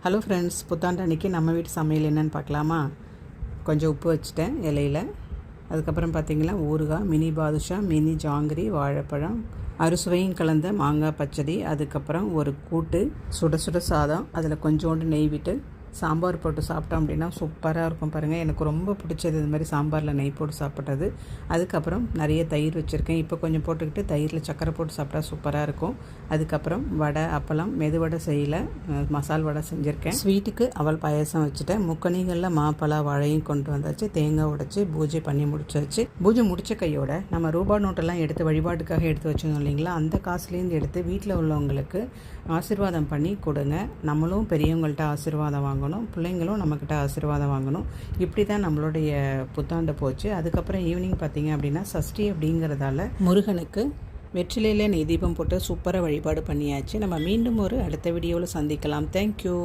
Hello friends, புத்தாண்டு அன்றைக்கி நம்ம வீட்டு சமையல் என்னென்னு பார்க்கலாமா? கொஞ்சம் உப்பு வச்சுட்டேன் இலையில். அதுக்கப்புறம் பார்த்திங்கன்னா ஊறுகாய், மினி பாதுஷா, மினி ஜாங்கிரி, வாழைப்பழம், அறுசுவையும் கலந்த மாங்காய் பச்சடி, அதுக்கப்புறம் ஒரு கூட்டு, சுட சுட சாதம், அதில் கொஞ்சோண்டு நெய் விட்டு சாம்பார் போட்டு சாப்பிட்டோம் அப்படின்னா சூப்பராக இருக்கும் பாருங்கள். எனக்கு ரொம்ப பிடிச்சது இது மாதிரி சாம்பாரில் நெய் போட்டு சாப்பிட்றது. அதுக்கப்புறம் நிறைய தயிர் வச்சுருக்கேன். இப்போ கொஞ்சம் போட்டுக்கிட்டு தயிரில் சக்கரை போட்டு சாப்பிட்டா சூப்பராக இருக்கும். அதுக்கப்புறம் வடை, அப்பளம், மெதுவடை செய்யல, மசால் வடை செஞ்சுருக்கேன். ஸ்வீட்டுக்கு அவல் பாயசம் வச்சுட்டேன். முக்கணிகளில் மாப்பழா வாழையும் கொண்டு வந்தாச்சு. தேங்காய் உடைச்சி பூஜை பண்ணி முடிச்சாச்சு. பூஜை முடித்த கையோட நம்ம ரூபா நோட்டெல்லாம் எடுத்து வழிபாட்டுக்காக எடுத்து வச்சுருந்தோம் இல்லைங்களா, அந்த காசுலேருந்து எடுத்து வீட்டில் உள்ளவங்களுக்கு ஆசீர்வாதம் பண்ணி கொடுங்க. நம்மளும் பெரியவங்கள்ட்ட ஆசீர்வாதம் வாங்கணும், பிள்ளைங்களும் நம்மக்கிட்ட ஆசீர்வாதம் வாங்கணும். இப்படி தான் நம்மளுடைய புத்தாண்டு போச்சு. அதுக்கப்புறம் ஈவினிங் பார்த்திங்க அப்படின்னா சஷ்டி அப்படிங்கிறதால முருகனுக்கு வெற்றிலையில் நெய் தீபம் போட்டு சூப்பராக வழிபாடு பண்ணியாச்சு. நம்ம மீண்டும் ஒரு அடுத்த வீடியோவில் சந்திக்கலாம். தேங்க்யூ.